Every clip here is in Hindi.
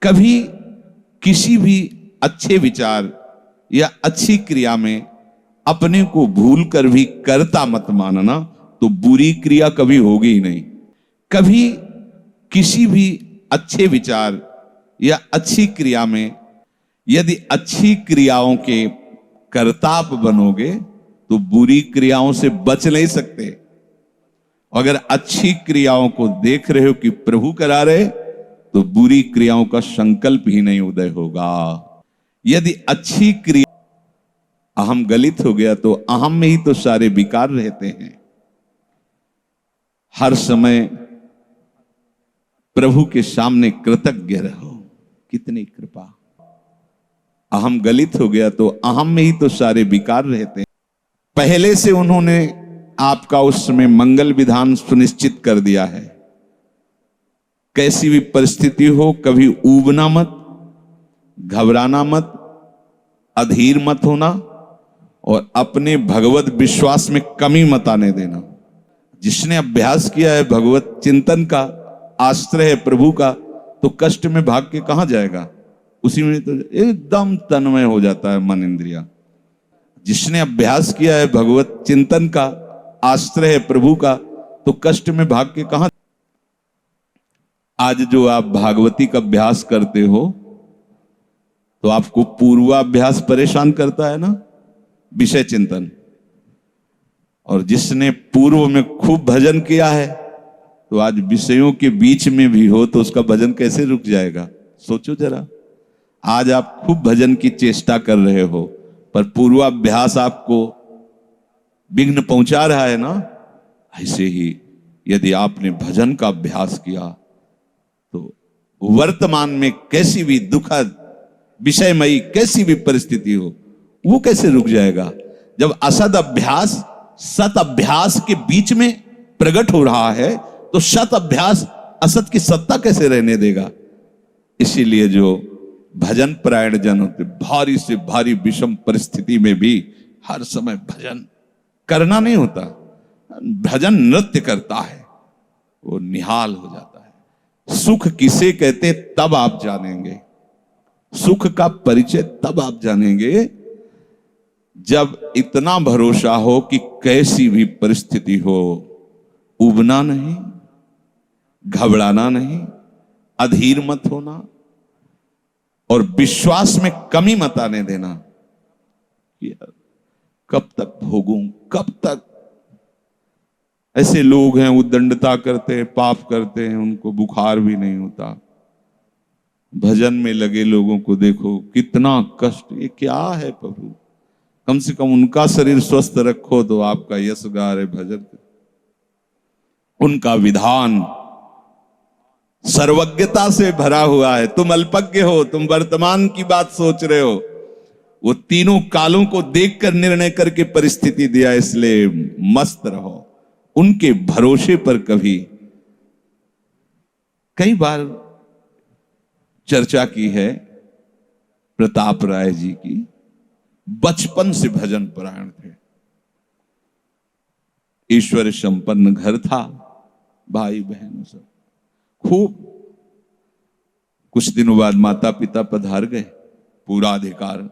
कभी किसी भी अच्छे विचार या अच्छी क्रिया में अपने को भूल कर भी कर्ता मत मानना, तो बुरी क्रिया कभी होगी ही नहीं। कभी किसी भी अच्छे विचार या अच्छी क्रिया में यदि अच्छी क्रियाओं के कर्ताप बनोगे तो बुरी क्रियाओं से बच नहीं सकते। अगर अच्छी क्रियाओं को देख रहे हो कि प्रभु करा रहे, तो बुरी क्रियाओं का संकल्प ही नहीं उदय होगा। यदि अच्छी क्रिया अहम गलित हो गया तो अहम में ही तो सारे विकार रहते हैं। हर समय प्रभु के सामने कृतज्ञ रहो, कितनी कृपा। अहम गलित हो गया तो अहम में ही तो सारे विकार रहते हैं। पहले से उन्होंने आपका उस समय मंगल विधान सुनिश्चित कर दिया है। कैसी भी परिस्थिति हो, कभी ऊबना मत, घबराना मत, अधीर मत होना और अपने भगवत विश्वास में कमी मत आने देना। जिसने अभ्यास किया है भगवत चिंतन का, आश्रय है प्रभु का, तो कष्ट में भाग के कहां जाएगा? उसी में तो एकदम तन्मय हो जाता है मन इंद्रिया। जिसने अभ्यास किया है भगवत चिंतन का, आश्रय है प्रभु का, तो कष्ट में भाग के कहां। आज जो आप भागवती का अभ्यास करते हो तो आपको पूर्वाभ्यास परेशान करता है ना, विषय चिंतन। और जिसने पूर्व में खूब भजन किया है तो आज विषयों के बीच में भी हो तो उसका भजन कैसे रुक जाएगा? सोचो जरा। आज आप खूब भजन की चेष्टा कर रहे हो पर पूर्वाभ्यास आपको विघ्न पहुंचा रहा है ना। ऐसे ही यदि आपने भजन का अभ्यास किया तो वर्तमान में कैसी भी दुखद विषयमयी कैसी भी परिस्थिति हो, वो कैसे रुक जाएगा? जब असद अभ्यास सत अभ्यास के बीच में प्रकट हो रहा है तो सत अभ्यास असत की सत्ता कैसे रहने देगा? इसीलिए जो भजन परायण जन होते, भारी से भारी विषम परिस्थिति में भी हर समय भजन करना नहीं होता, भजन नृत्य करता है, वो निहाल हो जाता है। सुख किसे कहते तब आप जानेंगे, सुख का परिचय तब आप जानेंगे जब इतना भरोसा हो कि कैसी भी परिस्थिति हो, उबना नहीं, घबराना नहीं, अधीर मत होना और विश्वास में कमी मत आने देना। कब तक भोगूं, कब तक? ऐसे लोग हैं उद्दंडता करते हैं, पाप करते हैं, उनको बुखार भी नहीं होता। भजन में लगे लोगों को देखो कितना कष्ट। ये क्या है प्रभु? कम से कम उनका शरीर स्वस्थ रखो तो आपका यश गा रहे भजन। उनका विधान सर्वज्ञता से भरा हुआ है। तुम अल्पज्ञ हो, तुम वर्तमान की बात सोच रहे हो। वो तीनों कालों को देखकर निर्णय करके परिस्थिति दिया, इसलिए मस्त रहो उनके भरोसे पर। कभी कई बार चर्चा की है प्रताप राय जी की, बचपन से भजन परायण थे, ईश्वर संपन्न घर था, भाई बहन सब खूब। कुछ दिनों बाद माता पिता पधार गए, पूरा अधिकार।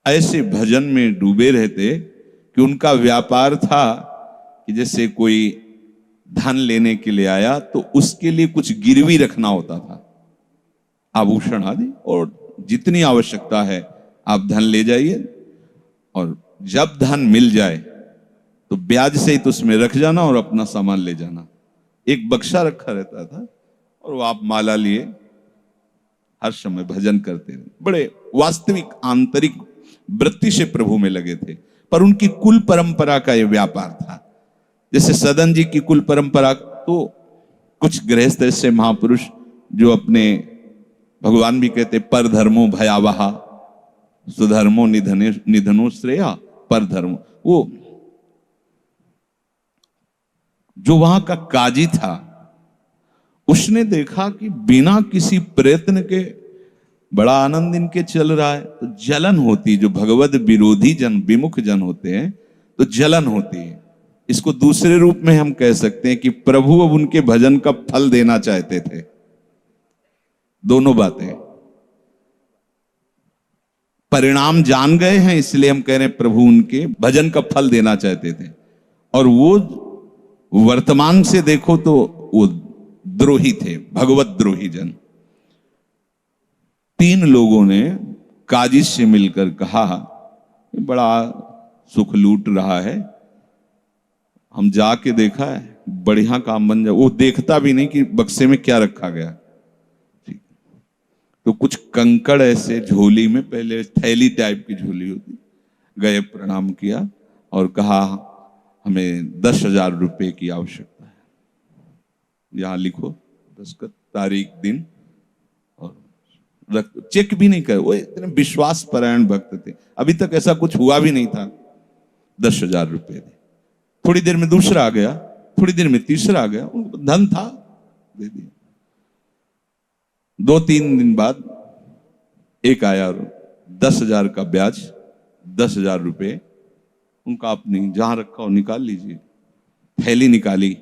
ऐसे भजन में डूबे रहते कि उनका व्यापार था कि जैसे कोई धन लेने के लिए आया तो उसके लिए कुछ गिरवी रखना होता था, आभूषण आदि, और जितनी आवश्यकता है आप धन ले जाइए और जब धन मिल जाए तो ब्याज सहित तो उसमें रख जाना और अपना सामान ले जाना। एक बक्सा रखा रहता था और वो आप माला लिए हर समय भजन करते रहे। बड़े वास्तविक आंतरिक वृत्ति से प्रभु में लगे थे। पर उनकी कुल परंपरा का ये व्यापार था। जैसे सदन जी की कुल परंपरा, तो कुछ गृहस्थ ऐसे महापुरुष जो अपने, भगवान भी कहते पर धर्मो भयावहा सुधर्मो निधनो श्रेया पर धर्म। वो जो वहां का काजी था उसने देखा कि बिना किसी प्रयत्न के बड़ा आनंद इनके चल रहा है, तो जलन होती। जो भगवत विरोधी जन, विमुख जन होते हैं तो जलन होती है। इसको दूसरे रूप में हम कह सकते हैं कि प्रभु अब उनके भजन का फल देना चाहते थे। दोनों बातें। परिणाम जान गए हैं, इसलिए हम कह रहे हैं प्रभु उनके भजन का फल देना चाहते थे। और वो वर्तमान से देखो तो वो द्रोही थे, भगवत द्रोही जन। 3 लोगों ने काजी से मिलकर कहा बड़ा सुख लूट रहा है, हम जाके देखा है, बढ़िया काम बन जाए। वो देखता भी नहीं कि बक्से में क्या रखा गया। तो कुछ कंकड़ ऐसे झोली में, पहले थैली टाइप की झोली होती, गए प्रणाम किया और कहा हमें 10,000 रुपए की आवश्यकता है, यहां लिखो दस्तखत, तारीख, दिन, और चेक भी नहीं कर। वो इतने विश्वास परायण भक्त थे, अभी तक ऐसा कुछ हुआ भी नहीं था। 10,000 रुपए दे। थोड़ी देर में दूसरा आ गया, थोड़ी देर में तीसरा आ गया, उनको धन था, दे दिया। 2-3 दिन बाद एक आया और 10,000 का ब्याज, 10,000 रुपए उनका, अपनी जहां रखा हो निकाल लीजिए। थैली निकाली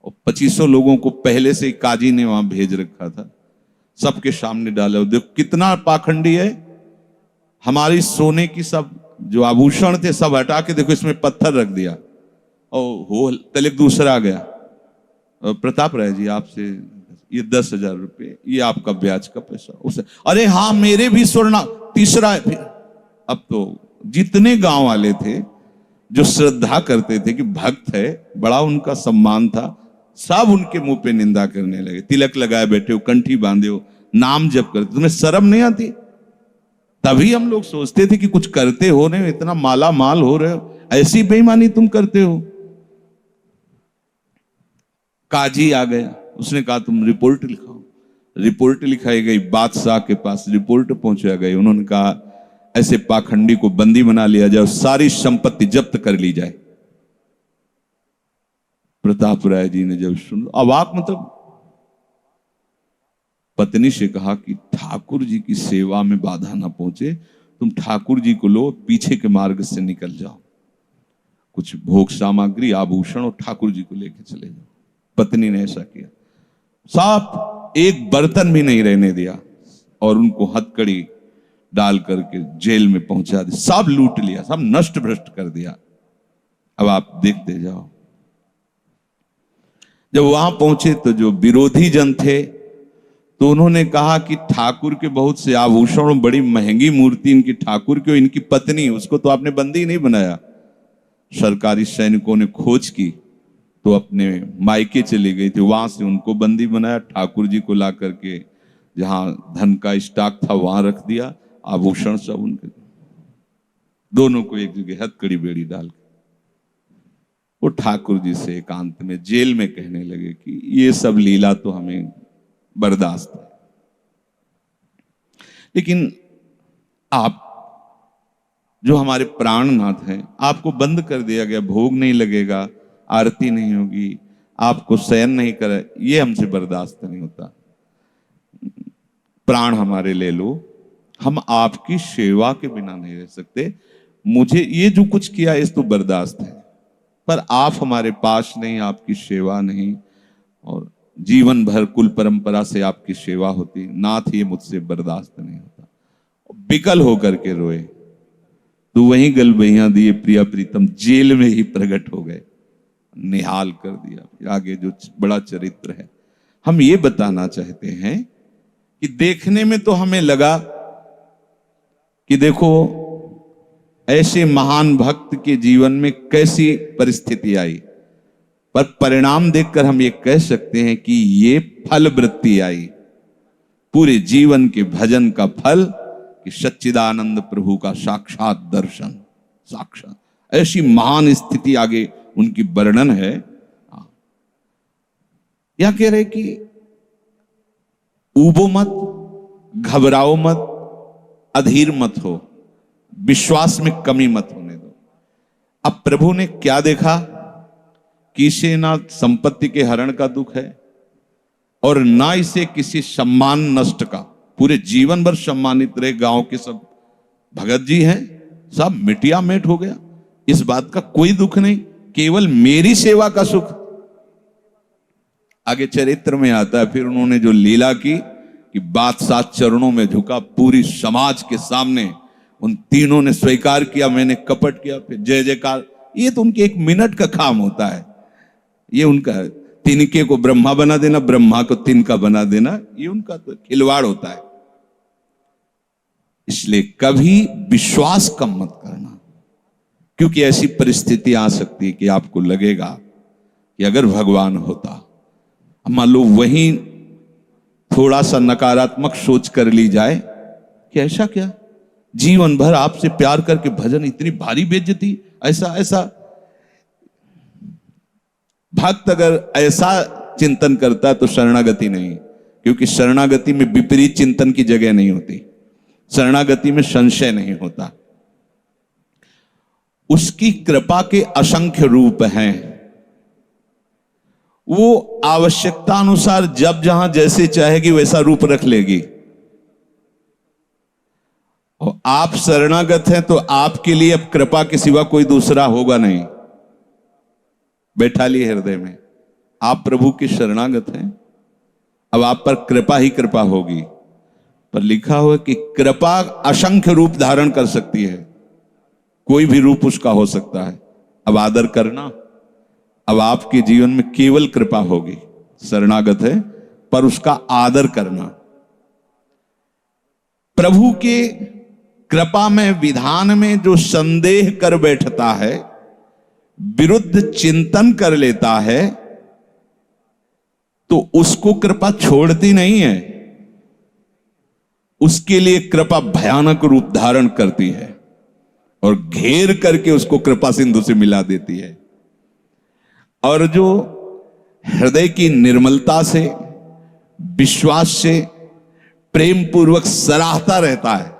और 2500 लोगों को पहले से काजी ने वहां भेज रखा था, सबके सामने डाला। देखो कितना पाखंडी है, हमारी सोने की सब जो आभूषण थे सब हटा के देखो इसमें पत्थर रख दिया। और हो तले दूसरा आ गया, प्रताप राय जी आपसे ये 10,000 रुपए, ये आपका ब्याज का पैसा। उसे अरे हाँ मेरे भी स्वर्ण, तीसरा है। फिर अब तो जितने गांव वाले थे जो श्रद्धा करते थे कि भक्त है, बड़ा उनका सम्मान था, सब उनके मुंह पे निंदा करने लगे। तिलक लगाए बैठे हो, कंठी बांधे हो, नाम जप करते, तुम्हें शर्म नहीं आती? तभी हम लोग सोचते थे कि कुछ करते हो नहीं, इतना माला माल हो रहे हो, ऐसी बेईमानी तुम करते हो। काजी आ गया, उसने कहा तुम रिपोर्ट लिखाओ। रिपोर्ट लिखाई गई, बादशाह के पास रिपोर्ट पहुंचा गई। उन्होंने कहा ऐसे पाखंडी को बंदी बना लिया जाए, सारी संपत्ति जब्त कर ली जाए। प्रताप राय जी ने जब सुन, अवाक, मतलब पत्नी से कहा कि ठाकुर जी की सेवा में बाधा ना पहुंचे, तुम ठाकुर जी को लो, पीछे के मार्ग से निकल जाओ, कुछ भोग सामग्री आभूषण और ठाकुर जी को लेके चले जाओ। पत्नी ने ऐसा किया, साफ एक बर्तन भी नहीं रहने दिया और उनको हथकड़ी डाल करके जेल में पहुंचा दिया। सब लूट लिया, सब नष्ट भ्रष्ट कर दिया। अब आप देखते जाओ। जब वहां पहुंचे तो जो विरोधी जन थे तो उन्होंने कहा कि ठाकुर के बहुत से आभूषण, बड़ी महंगी मूर्ति इनकी ठाकुर की, इनकी पत्नी, उसको तो आपने बंदी नहीं बनाया। सरकारी सैनिकों ने खोज की तो अपने मायके चली गई थी, वहां से उनको बंदी बनाया। ठाकुर जी को ला करके जहां धन का स्टॉक था वहां रख दिया, आभूषण सब उनके, दोनों को एक जगह हथकड़ी बेड़ी डाल के वो ठाकुर जी से एकांत में जेल में कहने लगे कि ये सब लीला तो हमें बर्दाश्त है, लेकिन आप जो हमारे प्राणनाथ हैं, आपको बंद कर दिया गया, भोग नहीं लगेगा, आरती नहीं होगी, आपको शयन नहीं करे, ये हमसे बर्दाश्त नहीं होता। प्राण हमारे ले लो, हम आपकी सेवा के बिना नहीं रह सकते। मुझे ये जो कुछ किया इस तो बर्दाश्त है, पर आप हमारे पास नहीं, आपकी सेवा नहीं, और जीवन भर कुल परंपरा से आपकी सेवा होती, नाथ ये मुझसे बर्दाश्त नहीं होता। बिकल होकर के रोए तो वहीं गलबैया दिए प्रिया प्रीतम जेल में ही प्रकट हो गए, निहाल कर दिया। फिर आगे जो बड़ा चरित्र है, हम ये बताना चाहते हैं कि देखने में तो हमें लगा कि देखो ऐसे महान भक्त के जीवन में कैसी परिस्थिति आई, पर परिणाम देखकर हम ये कह सकते हैं कि ये फल वृत्ति आई, पूरे जीवन के भजन का फल, कि सच्चिदानंद प्रभु का साक्षात दर्शन, साक्षात ऐसी महान स्थिति आगे उनकी वर्णन है। या कह रहे कि ऊबो मत, घबराओ मत, अधीर मत हो, विश्वास में कमी मत होने दो। अब प्रभु ने क्या देखा कि इसे ना संपत्ति के हरण का दुख है और ना इसे किसी सम्मान नष्ट का, पूरे जीवन भर सम्मानित रहे, गांव के सब भगत जी हैं, सब मिटिया मेट हो गया, इस बात का कोई दुख नहीं, केवल मेरी सेवा का सुख। आगे चरित्र में आता है फिर उन्होंने जो लीला की कि बादशाह चरणों में झुका, पूरी समाज के सामने उन तीनों ने स्वीकार किया मैंने कपट किया, फिर जय जयकार। ये तो उनके 1 मिनट का काम होता है। ये उनका तिनके को ब्रह्मा बना देना, ब्रह्मा को तिनका बना देना, ये उनका तो खिलवाड़ होता है। इसलिए कभी विश्वास कम मत करना, क्योंकि ऐसी परिस्थिति आ सकती है कि आपको लगेगा कि अगर भगवान होता, मान लो वहीं थोड़ा सा नकारात्मक सोच कर ली जाए कि ऐसा क्या, जीवन भर आपसे प्यार करके भजन, इतनी भारी बेइज्जती, ऐसा ऐसा। भक्त अगर ऐसा चिंतन करता है तो शरणागति नहीं, क्योंकि शरणागति में विपरीत चिंतन की जगह नहीं होती, शरणागति में संशय नहीं होता। उसकी कृपा के असंख्य रूप हैं, वो आवश्यकता अनुसार जब जहां जैसे चाहेगी वैसा रूप रख लेगी। और आप शरणागत हैं तो आपके लिए अब कृपा के सिवा कोई दूसरा होगा नहीं। बैठा लिए हृदय में, आप प्रभु के शरणागत हैं, अब आप पर कृपा ही कृपा होगी। पर लिखा हुआ कि कृपा असंख्य रूप धारण कर सकती है, कोई भी रूप उसका हो सकता है। अब आदर करना, अब आपके जीवन में केवल कृपा होगी। शरणागत है पर उसका आदर करना। प्रभु के कृपा में, विधान में जो संदेह कर बैठता है, विरुद्ध चिंतन कर लेता है, तो उसको कृपा छोड़ती नहीं है, उसके लिए कृपा भयानक रूप धारण करती है और घेर करके उसको कृपा सिंधु से मिला देती है। और जो हृदय की निर्मलता से, विश्वास से, प्रेम पूर्वक सराहता रहता है,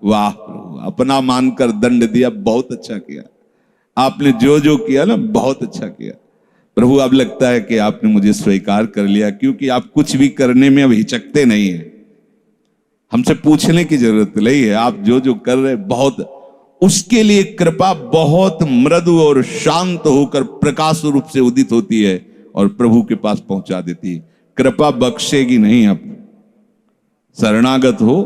वाह प्रभु अपना मानकर दंड दिया, बहुत अच्छा किया, आपने जो जो किया ना बहुत अच्छा किया प्रभु। अब लगता है कि आपने मुझे स्वीकार कर लिया, क्योंकि आप कुछ भी करने में अब हिचकते नहीं है, हमसे पूछने की जरूरत नहीं है, आप जो जो कर रहे बहुत। उसके लिए कृपा बहुत मृदु और शांत होकर प्रकाश रूप से उदित होती है और प्रभु के पास पहुंचा देती है। कृपा बख्शेगी नहीं। आप शरणागत हो,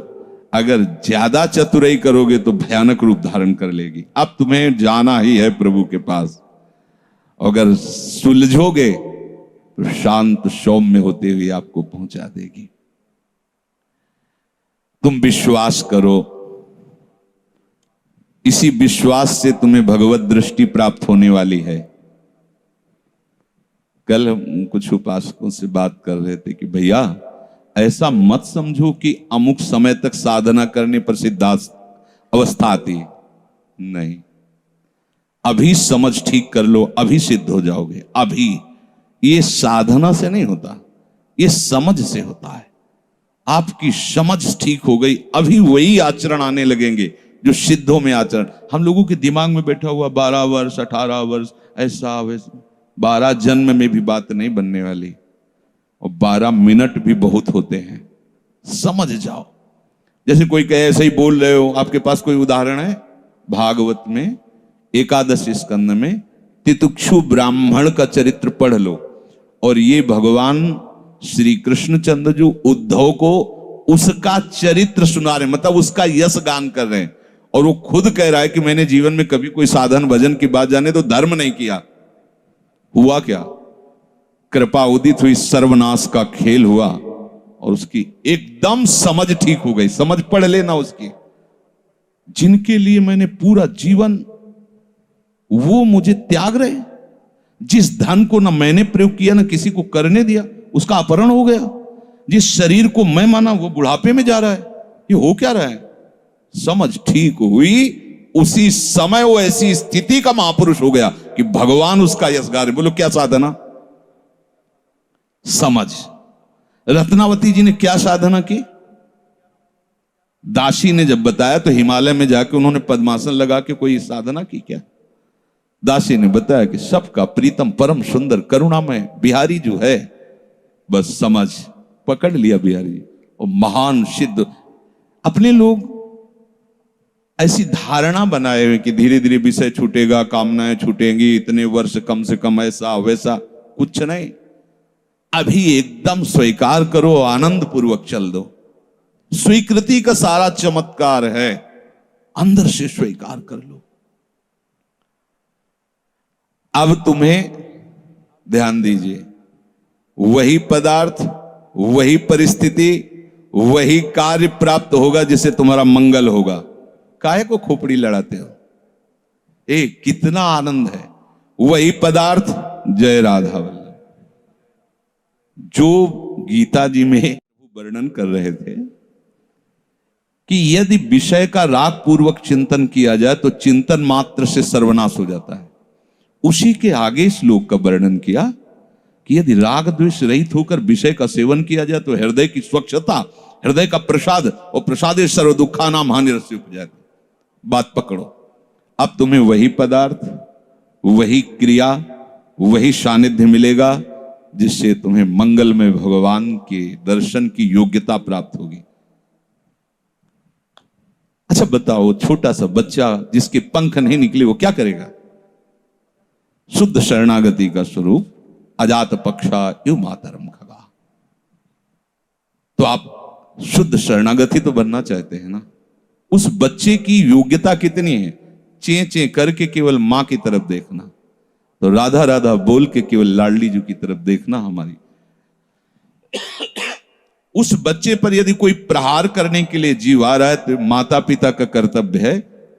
अगर ज्यादा चतुराई करोगे तो भयानक रूप धारण कर लेगी। अब तुम्हें जाना ही है प्रभु के पास, अगर सुलझोगे तो शांत सौम्य होते हुए आपको पहुंचा देगी। तुम विश्वास करो, इसी विश्वास से तुम्हें भगवत दृष्टि प्राप्त होने वाली है। कल हम कुछ उपासकों से बात कर रहे थे कि भैया ऐसा मत समझो कि अमुक समय तक साधना करने पर सिद्धार्थ अवस्था आती है, नहीं। अभी समझ ठीक कर लो, अभी सिद्ध हो जाओगे। अभी ये साधना से नहीं होता, ये समझ से होता है। आपकी समझ ठीक हो गई, अभी वही आचरण आने लगेंगे जो सिद्धों में आचरण। हम लोगों के दिमाग में बैठा हुआ 12 वर्ष 18 वर्ष ऐसा वैसा, 12 जन्म में भी बात नहीं बनने वाली, और 12 मिनट भी बहुत होते हैं। समझ जाओ। जैसे कोई कहे ऐसे ही बोल रहे हो, आपके पास कोई उदाहरण है? भागवत में 11 स्कंद में तितिक्षु ब्राह्मण का चरित्र पढ़ लो, और ये भगवान श्री कृष्णचंद्र जो उद्धव को उसका चरित्र सुना रहे, मतलब उसका यश गान कर रहे हैं। और वो खुद कह रहा है कि मैंने जीवन में कभी कोई साधन भजन की बात जाने तो धर्म नहीं किया। हुआ क्या? कृपा उदित हुई, सर्वनाश का खेल हुआ, और उसकी एकदम समझ ठीक हो गई। समझ पढ़ लेना उसकी। जिनके लिए मैंने पूरा जीवन, वो मुझे त्याग रहे। जिस धन को ना मैंने प्रयोग किया ना किसी को करने दिया, उसका अपहरण हो गया। जिस शरीर को मैं माना वो बुढ़ापे में जा रहा है। ये हो क्या रहा है? समझ ठीक हुई, उसी समय वो ऐसी स्थिति का महापुरुष हो गया कि भगवान उसका यशगार। बोलो क्या साधना? समझ। रत्नावती जी ने क्या साधना की? दासी ने जब बताया तो हिमालय में जाके उन्होंने पद्मासन लगा के कोई साधना की क्या? दासी ने बताया कि सबका प्रीतम परम सुंदर करुणामय बिहारी जो है, बस समझ पकड़ लिया बिहारी, और महान सिद्ध। अपने लोग ऐसी धारणा बनाए हुए कि धीरे धीरे विषय छूटेगा, कामनाएं छूटेंगी, इतने वर्ष कम से कम, ऐसा वैसा। कुछ नहीं, अभी एकदम स्वीकार करो, आनंद पूर्वक चल दो। स्वीकृति का सारा चमत्कार है, अंदर से स्वीकार कर लो। अब तुम्हें ध्यान दीजिए, वही पदार्थ, वही परिस्थिति, वही कार्य प्राप्त होगा जिससे तुम्हारा मंगल होगा। काहे को खोपड़ी लड़ाते हो? कितना आनंद है। वही पदार्थ, जय राधा वल्लभ। जो गीता जी में वर्णन कर रहे थे कि यदि विषय का राग पूर्वक चिंतन किया जाए तो चिंतन मात्र से सर्वनाश हो जाता है, उसी के आगे श्लोक का वर्णन किया कि यदि राग द्वेष रहित होकर विषय का सेवन किया जाए तो हृदय की स्वच्छता, हृदय का प्रसाद, और प्रसादे सर्व दुखा नाम हानिरस्य उपजाति। बात पकड़ो। अब तुम्हें वही पदार्थ, वही क्रिया, वही सानिध्य मिलेगा जिससे तुम्हें मंगल में भगवान के दर्शन की योग्यता प्राप्त होगी। अच्छा बताओ, छोटा सा बच्चा जिसके पंख नहीं निकले वो क्या करेगा? शुद्ध शरणागति का स्वरूप अजात पक्षा यु मातरम खगा। तो आप शुद्ध शरणागति तो बनना चाहते हैं ना? उस बच्चे की योग्यता कितनी है? चे चे करके केवल मां की तरफ देखना, तो राधा राधा बोल के केवल लाडली जी की तरफ देखना। हमारी उस बच्चे पर यदि कोई प्रहार करने के लिए जीव आ रहा है तो माता पिता का कर्तव्य है,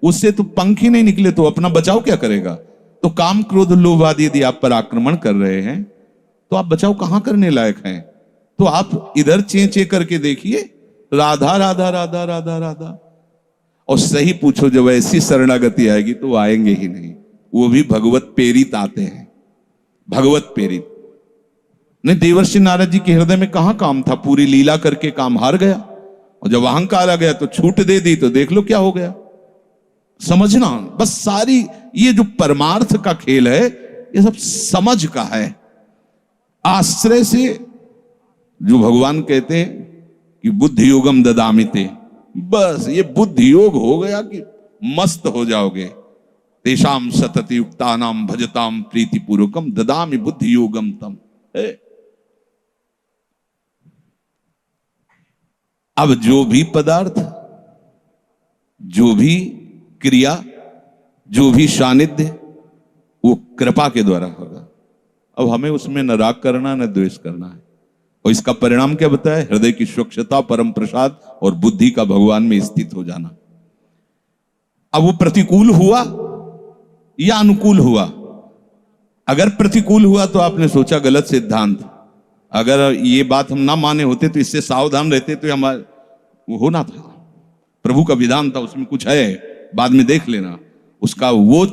उससे तो पंख ही नहीं निकले तो अपना बचाव क्या करेगा? तो काम क्रोध लोभ आदि यदि आप पर आक्रमण कर रहे हैं तो आप बचाव कहां करने लायक हैं? तो आप इधर चे चे करके देखिए, राधा राधा राधा राधा राधा। और सही पूछो, जब ऐसी शरणागति आएगी तो वो आएंगे ही नहीं। वो भी भगवत प्रेरित आते हैं, भगवत प्रेरित। नहीं, देवर्षि नारद जी के हृदय में कहां काम था? पूरी लीला करके काम हार गया, और जब अहंकार आ गया तो छूट दे दी, तो देख लो क्या हो गया। समझना बस, सारी ये जो परमार्थ का खेल है ये सब समझ का है। आश्रय से जो भगवान कहते हैं कि बुद्धि योगम ददामिते, बस ये बुद्धि योग हो गया कि मस्त हो जाओगे। तेषाम सतति युक्तानाम भजताम प्रीति पूर्वकम ददामि बुद्धि योगम तम। अब जो भी पदार्थ, जो भी क्रिया, जो भी सानिध्य, वो कृपा के द्वारा होगा। अब हमें उसमें न राग करना न द्वेष करना है। और इसका परिणाम क्या बताया? हृदय की स्वच्छता, परम प्रसाद और बुद्धि का भगवान में स्थित हो जाना। अब वो प्रतिकूल हुआ या अनुकूल हुआ? अगर प्रतिकूल हुआ तो आपने सोचा गलत सिद्धांत। अगर ये बात हम ना माने होते तो इससे सावधान रहते तो हमारे वो होना था। प्रभु का विधान था, उसमें कुछ है, बाद में देख लेना। उसका वो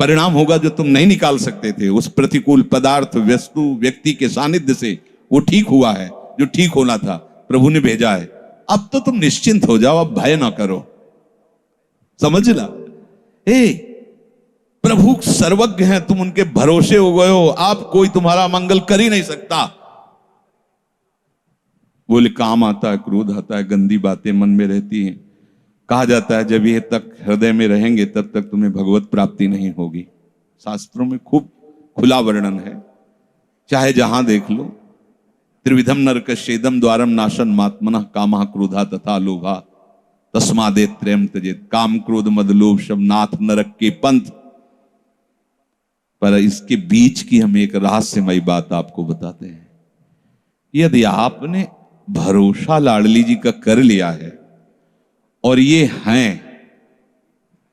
परिणाम होगा जो तुम नहीं निकाल सकते थे। उस प्रतिकूल पदार्थ, वस्तु, व्यक्ति के सानिध्य से वो ठीक हुआ है जो ठीक होना था, प्रभु ने भेजा है। अब तो तुम निश्चिंत हो जाओ, अब भय ना करो। समझ ला? प्रभु सर्वज्ञ हैं, तुम उनके भरोसे हो गए हो, आप कोई तुम्हारा मंगल कर ही नहीं सकता। बोले काम आता है, क्रोध आता है, गंदी बातें मन में रहती हैं। कहा जाता है जब ये तक हृदय में रहेंगे तब तक तुम्हें भगवत प्राप्ति नहीं होगी। शास्त्रों में खूब खुला वर्णन है, चाहे जहां देख लो। त्रिविधम नरकस्येदम द्वारम नाशन मात्मनः कामः क्रोधा तथा लोभा तस्मादे त्रयम त्यजेत। काम क्रोध मद लोभ सब नाथ नरक के पंथ। पर इसके बीच की हम एक रहस्यमयी बात आपको बताते हैं। यदि आपने भरोसा लाडली जी का कर लिया है और ये हैं,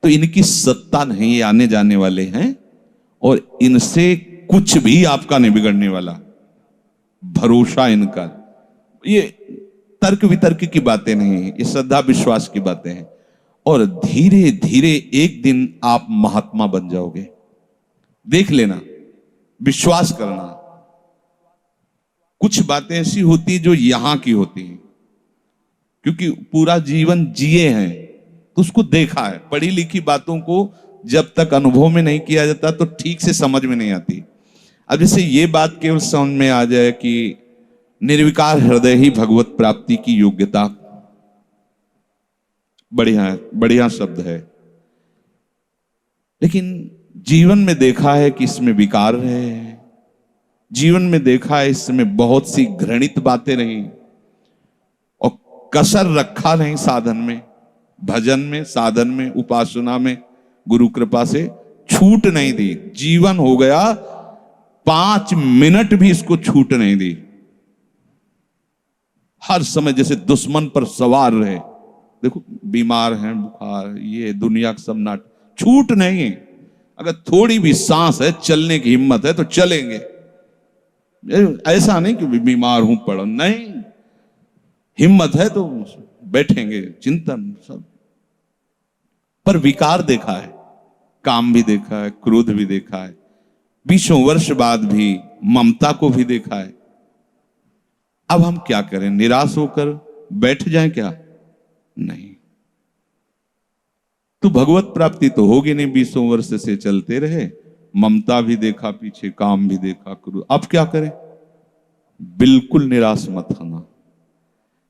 तो इनकी सत्ता नहीं, ये आने जाने वाले हैं और इनसे कुछ भी आपका नहीं बिगड़ने वाला। भरोसा इनका, ये तर्क वितर्क की बातें नहीं है, ये श्रद्धा विश्वास की बातें हैं। और धीरे धीरे एक दिन आप महात्मा बन जाओगे। देख लेना, विश्वास करना। कुछ बातें ऐसी होती जो यहां की होती हैं, क्योंकि पूरा जीवन जिए हैं तो उसको देखा है। पढ़ी लिखी बातों को जब तक अनुभव में नहीं किया जाता तो ठीक से समझ में नहीं आती। अब जैसे ये बात केवल समझ में आ जाए कि निर्विकार हृदय ही भगवत प्राप्ति की योग्यता, बढ़िया बढ़िया शब्द है, लेकिन जीवन में देखा है कि इसमें विकार रहे, जीवन में देखा है इसमें बहुत सी घृणित बातें रही, और कसर रखा नहीं साधन में, भजन में, साधन में, उपासना में, गुरु कृपा से छूट नहीं दी। जीवन हो गया 5 मिनट भी इसको छूट नहीं दी। हर समय जैसे दुश्मन पर सवार रहे। देखो बीमार हैं, बुखार, ये दुनिया का सब नाट, छूट नहीं है। अगर थोड़ी भी सांस है, चलने की हिम्मत है तो चलेंगे। ऐसा नहीं कि बीमार हूं पड़ा, नहीं, हिम्मत है तो बैठेंगे, चिंतन सब। पर विकार देखा है, काम भी देखा है, क्रोध भी देखा है, 20 वर्ष बाद भी ममता को भी देखा है। अब हम क्या करें? निराश होकर बैठ जाएं क्या? नहीं। तो भगवत प्राप्ति तो होगी नहीं। 20 वर्ष से चलते रहे, ममता भी देखा पीछे, काम भी देखा, क्रोध। अब क्या करें? बिल्कुल निराश मत होना।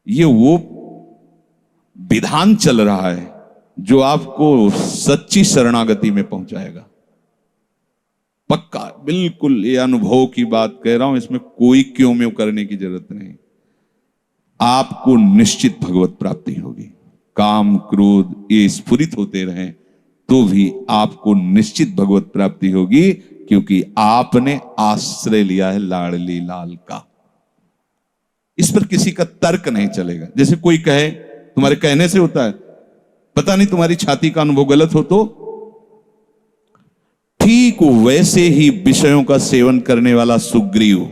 ये वो विधान चल रहा है जो आपको सच्ची शरणागति में पहुंचाएगा। पक्का, बिल्कुल ये अनुभव की बात कह रहा हूं, इसमें कोई क्यों में करने की जरूरत नहीं। आपको निश्चित भगवत प्राप्ति होगी। काम क्रोध ये स्फुरित होते रहें तो भी आपको निश्चित भगवत प्राप्ति होगी, क्योंकि आपने आश्रय लिया है लाडली लाल का। इस पर किसी का तर्क नहीं चलेगा। जैसे कोई कहे, तुम्हारे कहने से होता है, पता नहीं तुम्हारी छाती का अनुभव गलत हो तो, ठीक वैसे ही विषयों का सेवन करने वाला सुग्रीव,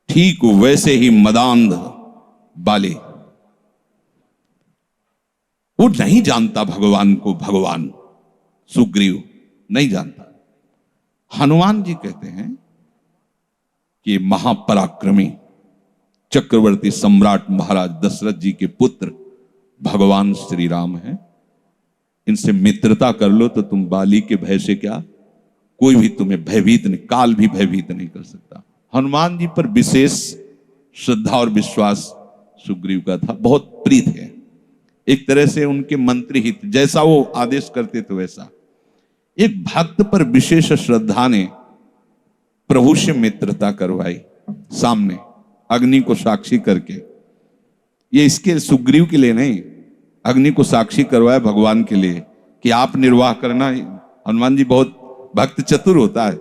ठीक वैसे ही मदांध बाली, वो नहीं जानता भगवान को। भगवान सुग्रीव नहीं जानता। हनुमान जी कहते हैं कि महापराक्रमी चक्रवर्ती सम्राट महाराज दशरथ जी के पुत्र भगवान श्री राम हैं। इनसे मित्रता कर लो तो तुम बाली के भय से क्या, कोई भी तुम्हें भयभीत नहीं, काल भी भयभीत नहीं कर सकता। हनुमान जी पर विशेष श्रद्धा और विश्वास सुग्रीव का था, बहुत प्रीत है। एक तरह से उनके मंत्री हित, जैसा वो आदेश करते थे वैसा। एक भक्त पर विशेष श्रद्धा ने प्रभु से मित्रता करवाई, सामने अग्नि को साक्षी करके। ये इसके सुग्रीव के लिए नहीं, अग्नि को साक्षी करवाया भगवान के लिए कि आप निर्वाह करना। हनुमान जी बहुत भक्त चतुर होता है।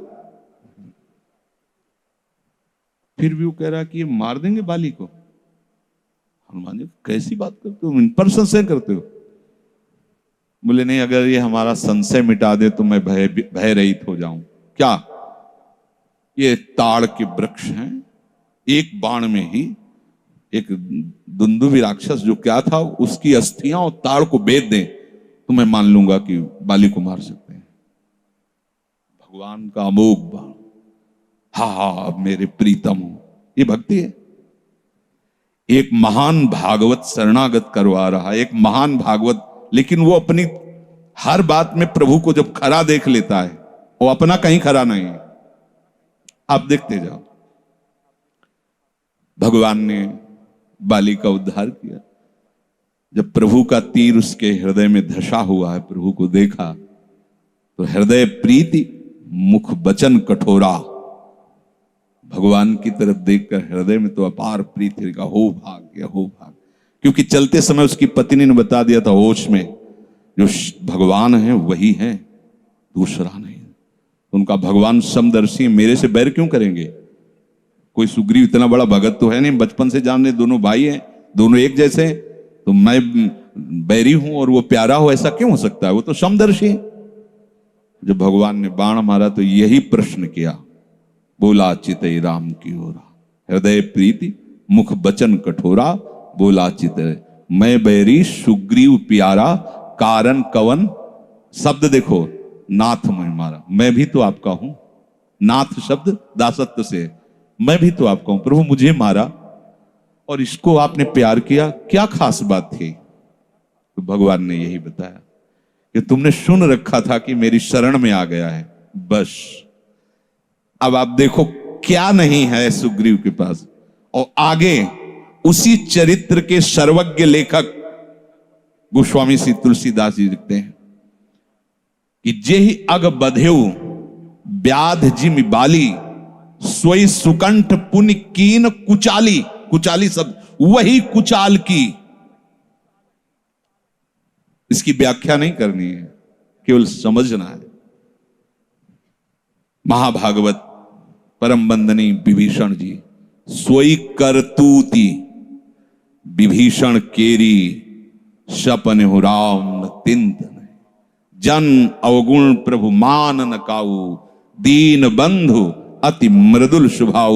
फिर भी वो कह रहा कि ये मार देंगे बाली को। हनुमान जी, कैसी बात करते हो, इन पर संशय करते हो? बोले नहीं, अगर ये हमारा संशय मिटा दे तो मैं भय रहित हो जाऊं। क्या? ये ताड़ के वृक्ष हैं, एक बाण में ही एक दुंदुभि राक्षस जो क्या था, उसकी अस्थियां और ताड़ को बेच दें तो मैं मान लूंगा कि बाली को मार सकते हैं। भगवान का अमोघ बाण, हा मेरे प्रीतम हो, ये भक्ति है। एक महान भागवत शरणागत करवा रहा, एक महान भागवत, लेकिन वो अपनी हर बात में प्रभु को जब खरा देख लेता है, वो अपना कहीं खरा नहीं है। आप देखते जाओ, भगवान ने बाली का उद्धार किया। जब प्रभु का तीर उसके हृदय में धसा हुआ है, प्रभु को देखा तो हृदय प्रीति, मुख वचन कठोरा। भगवान की तरफ देखकर हृदय में तो अपार प्रीति का हो भाग्य, हो भाग्य। क्योंकि चलते समय उसकी पत्नी ने बता दिया था होश में, जो भगवान है वही है, दूसरा नहीं। उनका भगवान समदर्शी, मेरे से बैर क्यों करेंगे? कोई सुग्रीव इतना बड़ा भगत तो है नहीं, बचपन से जानने, दोनों भाई हैं, दोनों एक जैसे हैं, तो मैं बैरी हूं और वो प्यारा हो, ऐसा क्यों हो सकता है? वो तो समदर्शी है। जब भगवान ने बाण मारा तो यही प्रश्न किया, बोला चितई राम की ओरा, हृदय प्रीति मुख वचन कठोरा, बोला चितई मैं बैरी सुग्रीव प्यारा, कारण कवन। शब्द देखो, नाथ मैं मारा, मैं भी तो आपका हूं। नाथ शब्द दासत्व से, मैं भी तो आपका हूं, प्रभु मुझे मारा और इसको आपने प्यार किया, क्या खास बात थी? तो भगवान ने यही बताया कि तुमने सुन रखा था कि मेरी शरण में आ गया है, बस। अब आप देखो क्या नहीं है सुग्रीव के पास। और आगे उसी चरित्र के सर्वज्ञ लेखक गोस्वामी श्री तुलसीदास जी लिखते हैं कि जेहि अग बधेउ व्याध जिमि बाली, सोई सुकंठ पुनि कीन कुचाली। कुचाली शब्द वही कुचाल की। इसकी व्याख्या नहीं करनी है, केवल समझना है। महाभागवत परम बंदनी विभीषण जी, सोई करतूती विभीषण केरी सपन हो राम तिंतन, जन अवगुण प्रभु मान न काऊ, दीन बंधु अति मृदुल स्वभाव,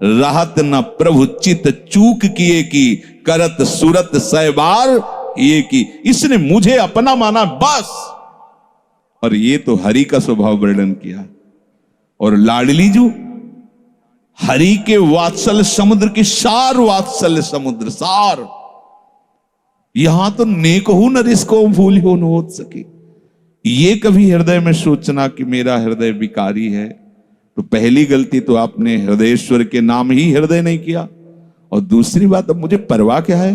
रहत न प्रभु चित चूक किए की, करत सुरत सैबार ये की। इसने मुझे अपना माना बस, और ये तो हरि का स्वभाव वर्णन किया। और लाडली जो हरि के वात्सल्य समुद्र की सार वात्सल्य समुद्र सार, यहां तो नेक हो न रिसको भूल हो न हो सके। ये कभी हृदय में सोचना कि मेरा हृदय विकारी है, तो पहली गलती तो आपने हृदयेश्वर के नाम ही हृदय नहीं किया। और दूसरी बात, अब मुझे परवाह क्या है?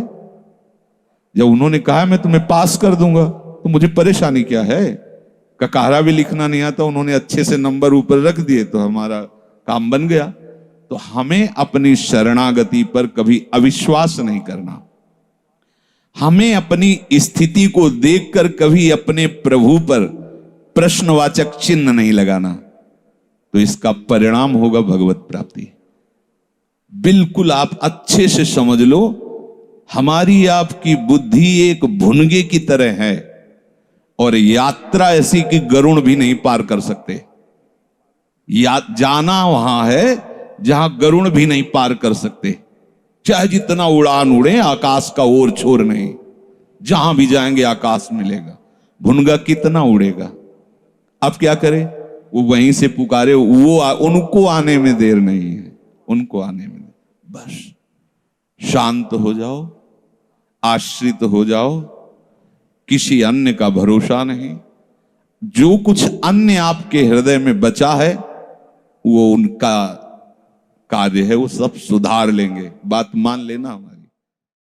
जब उन्होंने कहा मैं तुम्हें पास कर दूंगा तो मुझे परेशानी क्या है? ककारा भी लिखना नहीं आता, उन्होंने अच्छे से नंबर ऊपर रख दिए तो हमारा काम बन गया। तो हमें अपनी शरणागति पर कभी अविश्वास नहीं करना, हमें अपनी स्थिति को देखकर कभी अपने प्रभु पर प्रश्नवाचक चिन्ह नहीं लगाना, तो इसका परिणाम होगा भगवत प्राप्ति। बिल्कुल आप अच्छे से समझ लो, हमारी आपकी बुद्धि एक भुनगे की तरह है, और यात्रा ऐसी कि गरुड़ भी नहीं पार कर सकते। जाना वहां है जहां गरुड़ भी नहीं पार कर सकते, चाहे जितना उड़ान उड़े, आकाश का ओर छोर नहीं, जहां भी जाएंगे आकाश मिलेगा। भुनगा कितना उड़ेगा? अब क्या करे? वो वहीं से पुकारे, उनको आने में देर नहीं है, उनको आने में बस शांत हो जाओ, आश्रित हो जाओ, किसी अन्य का भरोसा नहीं। जो कुछ अन्य आपके हृदय में बचा है वो उनका कार्य है, वो सब सुधार लेंगे। बात मान लेना हमारी।